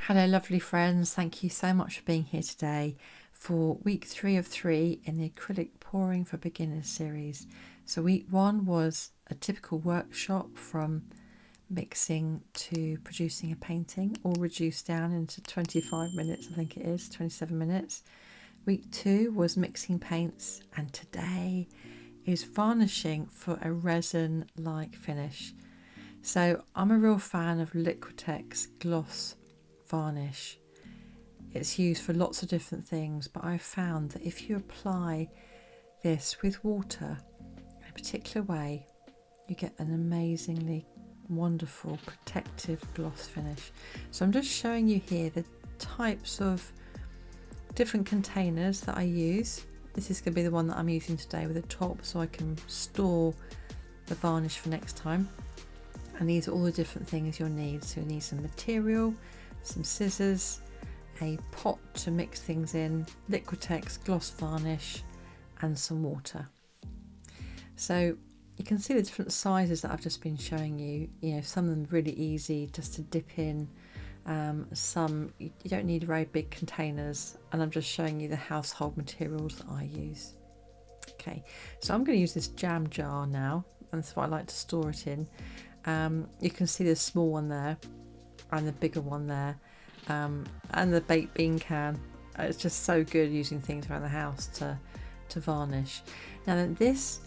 Hello lovely friends, thank you so much for being here today for week 3 of 3 in the Acrylic Pouring for Beginners series. So week 1 was a typical workshop from mixing to producing a painting, all reduced down into 25 minutes, I think it is, 27 minutes. Week 2 was mixing paints, and today is varnishing for a resin-like finish. So I'm a real fan of Liquitex gloss varnish. It's used for lots of different things, but I've found that if you apply this with water in a particular way, you get an amazingly wonderful protective gloss finish. So I'm just showing you here the types of different containers that I use. This is going to be the one that I'm using today with a top so I can store the varnish for next time. And these are all the different things you'll need. So you'll need some material, some scissors, a pot to mix things in, Liquitex gloss varnish, and some water. So you can see the different sizes that I've just been showing you. You know, some of them really easy just to dip in. Some you don't need very big containers, and I'm just showing you the household materials that I use. Okay, so I'm going to use this jam jar now, and that's what I like to store it in. You can see the small one there and the bigger one there, and the baked bean can. It's just so good using things around the house to varnish. Now then, this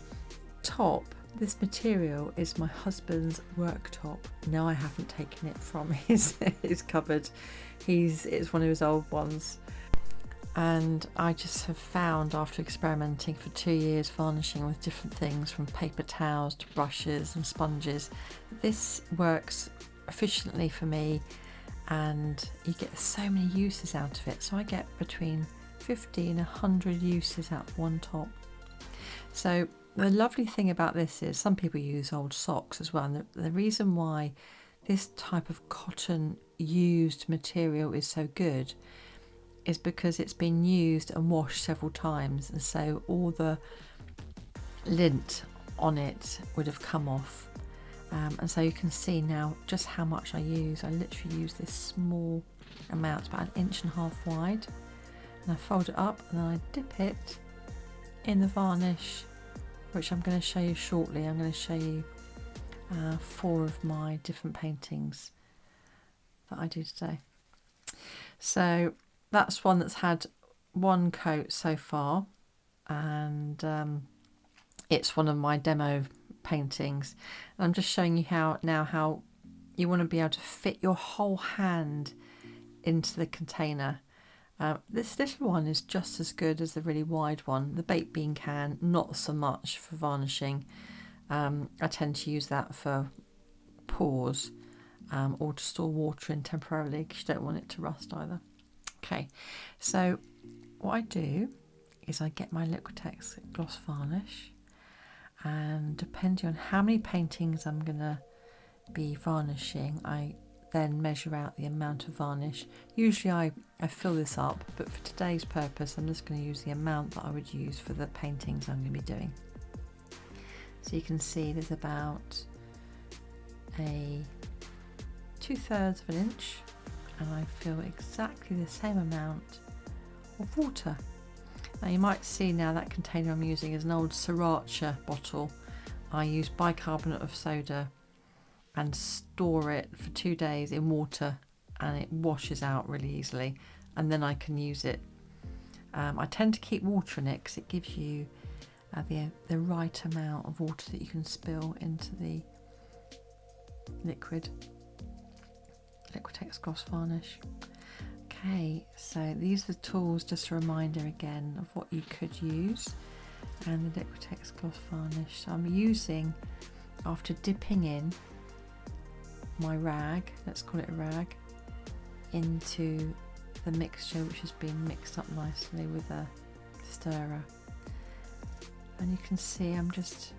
top, this material is my husband's work top. No, I haven't taken it from his cupboard. It's one of his old ones. And I just have found, after experimenting for 2 years varnishing with different things from paper towels to brushes and sponges, this works efficiently for me, and you get so many uses out of it. So I get between 50 and 100 uses out of one top. So the lovely thing about this is some people use old socks as well, and the reason why this type of cotton used material is so good is because it's been used and washed several times, and so all the lint on it would have come off. And so you can see now just how much I use. I literally use this small amount, about 1.5 inches wide, and I fold it up and then I dip it in the varnish, which I'm going to show you shortly. I'm going to show you 4 of my different paintings that I do today. So that's one that's had one coat so far, and it's one of my demo paintings. And I'm just showing you how you want to be able to fit your whole hand into the container. This little one is just as good as the really wide one. The baked bean can, not so much for varnishing. I tend to use that for pours, or to store water in temporarily because you don't want it to rust either. Okay, so what I do is I get my Liquitex gloss varnish, and depending on how many paintings I'm going to be varnishing, I then measure out the amount of varnish. Usually I fill this up, but for today's purpose I'm just going to use the amount that I would use for the paintings I'm going to be doing. So you can see there's about a 2/3 of an inch, and I fill exactly the same amount of water. Now you might see now that container I'm using is an old sriracha bottle. I use bicarbonate of soda and store it for 2 days in water, and it washes out really easily, and then I can use it. I tend to keep water in it because it gives you the right amount of water that you can spill into the Liquitex gloss varnish. Okay, so these are the tools, just a reminder again of what you could use, and the Liquitex gloss varnish. So I'm using, after dipping in my rag, let's call it a rag, into the mixture which has been mixed up nicely with a stirrer, and you can see I'm just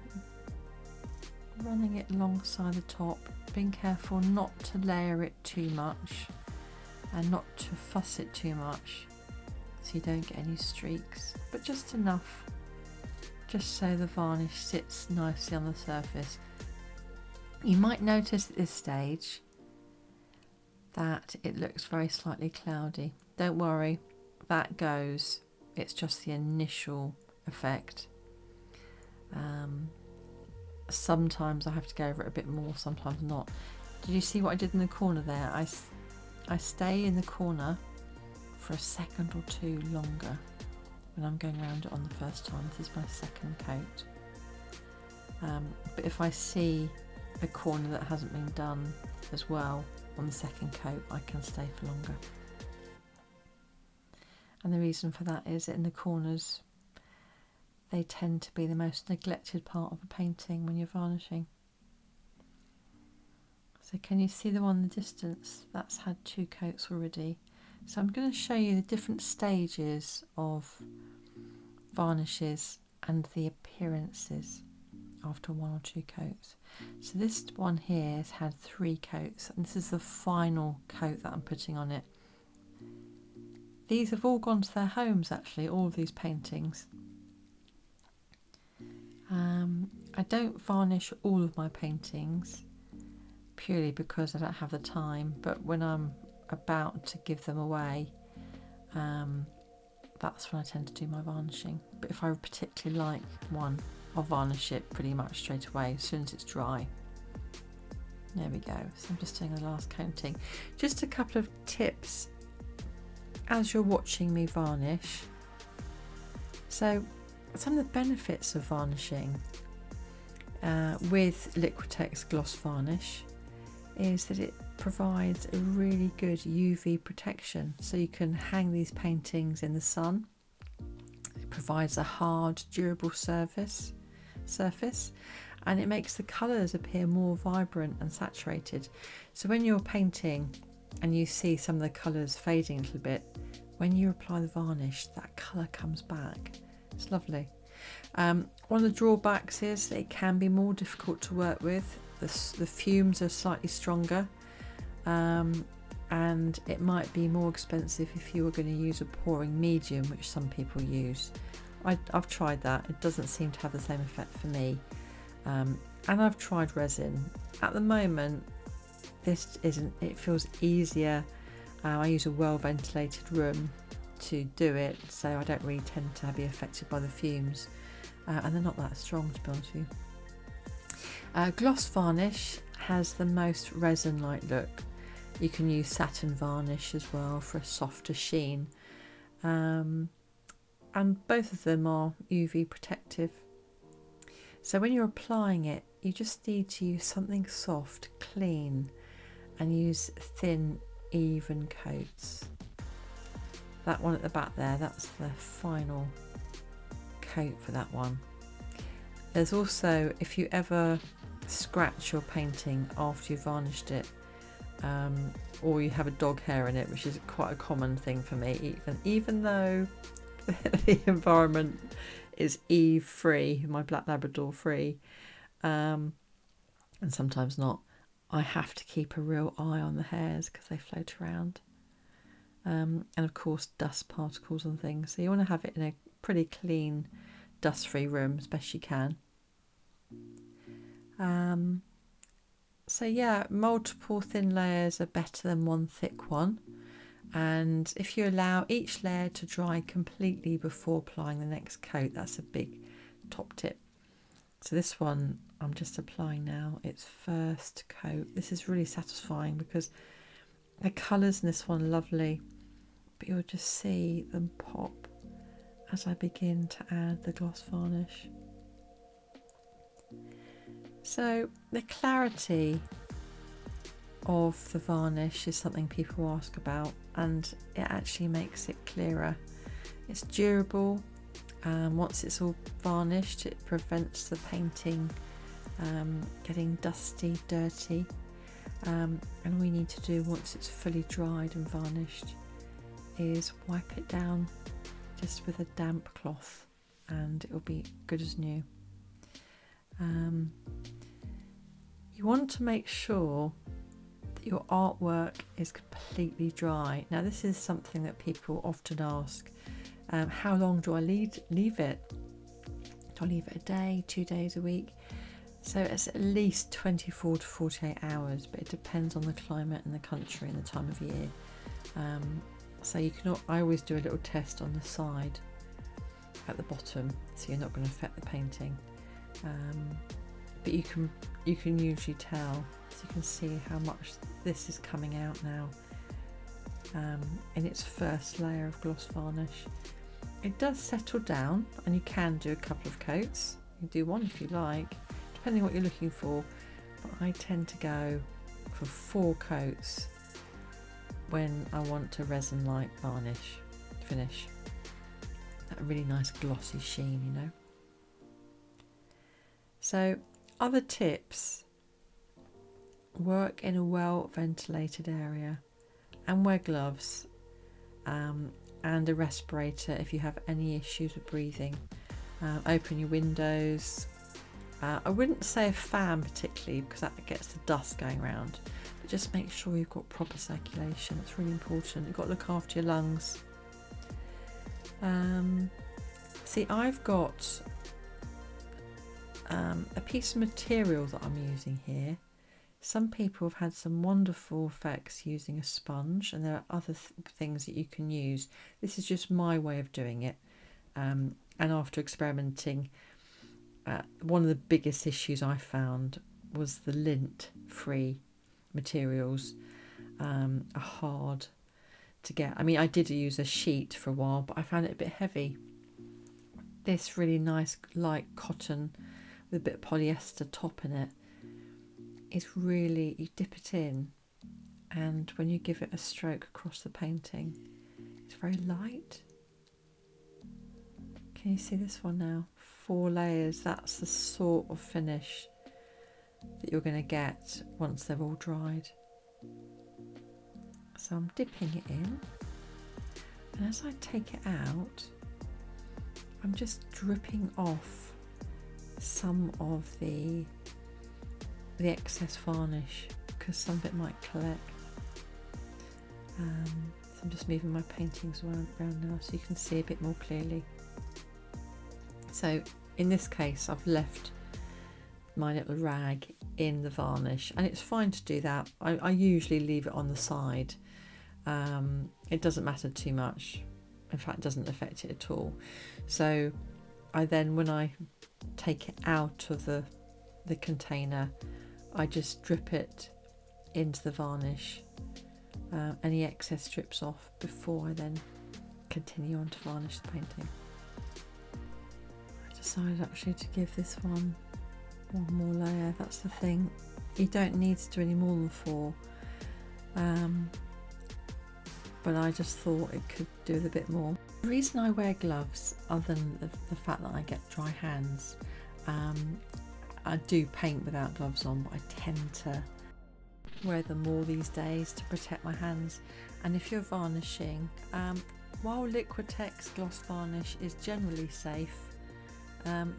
running it alongside the top, being careful not to layer it too much and not to fuss it too much so you don't get any streaks, but just enough just so the varnish sits nicely on the surface. You might notice at this stage that it looks very slightly cloudy. Don't worry, that goes. It's just the initial effect. Sometimes I have to go over it a bit more, sometimes not. Did you see what I did in the corner there? I stay in the corner for a second or two longer when I'm going around it on the first time. This is my second coat. But if I see a corner that hasn't been done as well on the second coat, I can stay for longer. And the reason for that is that in the corners, they tend to be the most neglected part of a painting when you're varnishing. So can you see the one in the distance? That's had 2 coats already. So I'm going to show you the different stages of varnishes and the appearances after 1 or 2 coats. So this one here has had 3 coats, and this is the final coat that I'm putting on it. These have all gone to their homes actually, all of these paintings. I don't varnish all of my paintings purely because I don't have the time, but when I'm about to give them away, that's when I tend to do my varnishing. But if I particularly like one, I'll varnish it pretty much straight away as soon as it's dry. There we go. So I'm just doing the last coating. Just a couple of tips as you're watching me varnish. So some of the benefits of varnishing with Liquitex gloss varnish is that it provides a really good UV protection, so you can hang these paintings in the sun. It provides a hard, durable surface, and it makes the colours appear more vibrant and saturated. So when you're painting and you see some of the colours fading a little bit, when you apply the varnish, that colour comes back. It's lovely. One of the drawbacks is that it can be more difficult to work with. The fumes are slightly stronger, and it might be more expensive if you were going to use a pouring medium, which some people use. I've tried that. It doesn't seem to have the same effect for me. And I've tried resin. At the moment, this isn't. It feels easier. I use a well-ventilated room to do it, so I don't really tend to be affected by the fumes, and they're not that strong, to be honest with you. Gloss varnish has the most resin-like look. You can use satin varnish as well for a softer sheen, and both of them are UV protective. So when you're applying it, you just need to use something soft, clean, and use thin, even coats. That one at the back there, that's the final coat for that one. There's also, if you ever scratch your painting after you've varnished it, or you have a dog hair in it, which is quite a common thing for me, even though the environment is Eve free, my black Labrador free, and sometimes not, I have to keep a real eye on the hairs because they float around. And of course dust particles and things, so you want to have it in a pretty clean, dust-free room as best you can. So yeah, multiple thin layers are better than one thick one, and if you allow each layer to dry completely before applying the next coat, that's a big top tip. So this one I'm just applying now, its first coat. This is really satisfying because the colours in this one are lovely, but you'll just see them pop as I begin to add the gloss varnish. So the clarity of the varnish is something people ask about, and it actually makes it clearer. It's durable. Once it's all varnished, it prevents the painting getting dusty, dirty, and all we need to do once it's fully dried and varnished is wipe it down just with a damp cloth and it will be good as new. You want to make sure that your artwork is completely dry. Now this is something that people often ask, how long do I leave it? Do I leave it a day, 2 days, a week? So it's at least 24 to 48 hours, but it depends on the climate and the country and the time of year. So you can, I always do a little test on the side at the bottom, so you're not going to affect the painting. But you can usually tell, so you can see how much this is coming out now in its first layer of gloss varnish. It does settle down, and you can do a couple of coats. You can do one if you like, depending on what you're looking for, but I tend to go for 4 coats when I want a resin-like varnish finish. That really nice glossy sheen, you know. So other tips: work in a well ventilated area and wear gloves and a respirator if you have any issues with breathing. Open your windows. I wouldn't say a fan particularly, because that gets the dust going around, but just make sure you've got proper circulation. It's really important. You've got to look after your lungs. See, I've got a piece of material that I'm using here. Some people have had some wonderful effects using a sponge, and there are other things that you can use. This is just my way of doing it, and after experimenting, one of the biggest issues I found was the lint-free materials are hard to get. I mean, I did use a sheet for a while, but I found it a bit heavy. This really nice light cotton with a bit of polyester top in it is really, you dip it in, and when you give it a stroke across the painting, it's very light. Can you see this one now? 4 layers. That's the sort of finish that you're going to get once they're all dried. So I'm dipping it in, and as I take it out, I'm just dripping off some of the excess varnish, because some of it might collect. So I'm just moving my paintings around now so you can see a bit more clearly. So in this case, I've left my little rag in the varnish, and it's fine to do that. I usually leave it on the side. It doesn't matter too much. In fact, it doesn't affect it at all. So I then, when I take it out of the container, I just drip it into the varnish. Any excess drips off before I then continue on to varnish the painting. I decided actually to give this one more layer. That's the thing, you don't need to do any more than 4, but I just thought it could do with a bit more. The reason I wear gloves, other than the fact that I get dry hands, I do paint without gloves on, but I tend to wear them more these days to protect my hands. And if you're varnishing, while Liquitex gloss varnish is generally safe,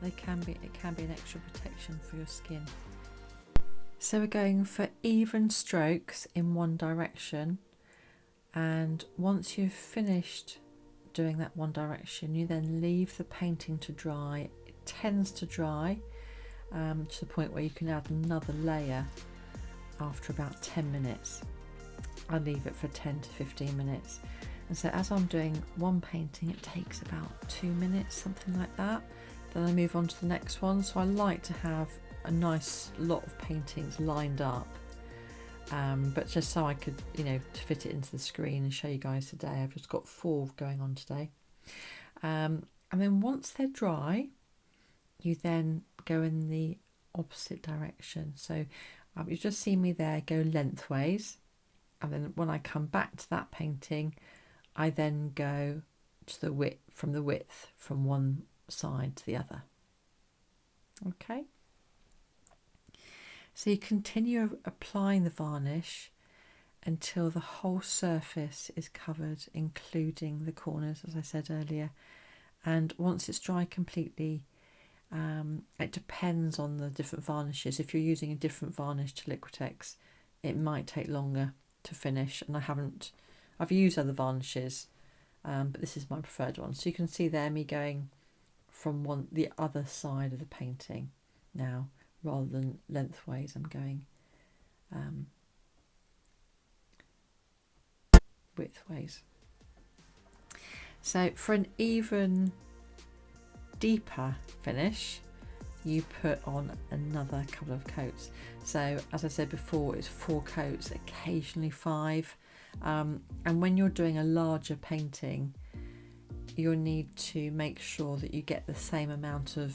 it can be an extra protection for your skin. So we're going for even strokes in one direction, and once you've finished doing that one direction, you then leave the painting to dry. It tends to dry to the point where you can add another layer after about 10 minutes. I leave it for 10 to 15 minutes. And so as I'm doing one painting, it takes about 2 minutes, something like that. Then I move on to the next one. So I like to have a nice lot of paintings lined up, but just so I could, to fit it into the screen and show you guys today, I've just got 4 going on today. And then once they're dry, you then go in the opposite direction. So you've just seen me there go lengthways, and then when I come back to that painting, I then go to the width, from one side to the other. Okay, so you continue applying the varnish until the whole surface is covered, including the corners, as I said earlier. And once it's dry completely, it depends on the different varnishes. If you're using a different varnish to Liquitex, it might take longer to finish, and I've used other varnishes, but this is my preferred one. So you can see there me going from the other side of the painting now rather than lengthways. I'm going widthways. So for an even deeper finish, you put on another couple of coats. So as I said before, it's 4 coats, occasionally 5. And when you're doing a larger painting, you'll need to make sure that you get the same amount of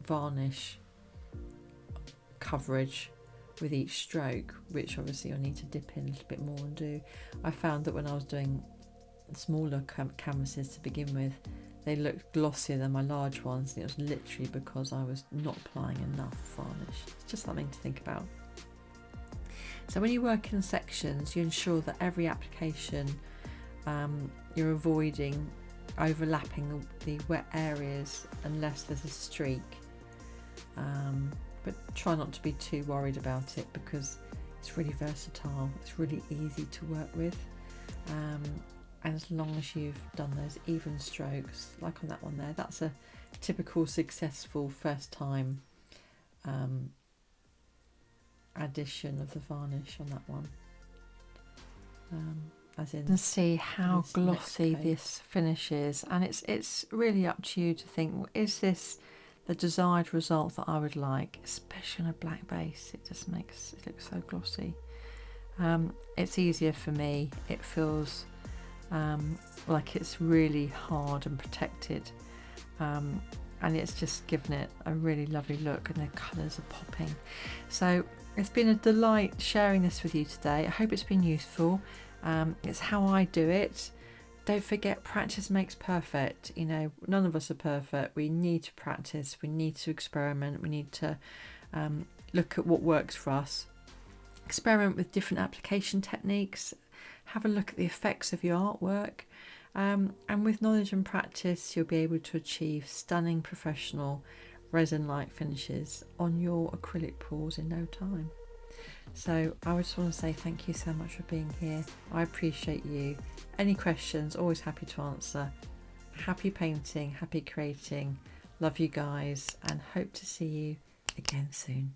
varnish coverage with each stroke, which obviously you'll need to dip in a little bit more and do. I found that when I was doing smaller canvases to begin with, they looked glossier than my large ones, and it was literally because I was not applying enough varnish. It's just something to think about. So when you work in sections, you ensure that every application you're avoiding overlapping the wet areas unless there's a streak, but try not to be too worried about it because it's really versatile, it's really easy to work with, and as long as you've done those even strokes like on that one there, that's a typical successful first time addition of the varnish on that one. As in, and see how glossy this finish is, and it's really up to you to think, well, is this the desired result that I would like, especially on a black base? It just makes it look so glossy. It's easier for me. It feels like it's really hard and protected, and it's just given it a really lovely look, and the colours are popping. So it's been a delight sharing this with you today. I hope it's been useful. It's how I do it. Don't forget, practice makes perfect. You know, none of us are perfect. We need to practice, we need to experiment, we need to look at what works for us, experiment with different application techniques, have a look at the effects of your artwork, and with knowledge and practice you'll be able to achieve stunning professional resin-like finishes on your acrylic pours in no time. So I just want to say thank you so much for being here. I appreciate you. Any questions, always happy to answer. Happy painting, happy creating. Love you guys, and hope to see you again soon.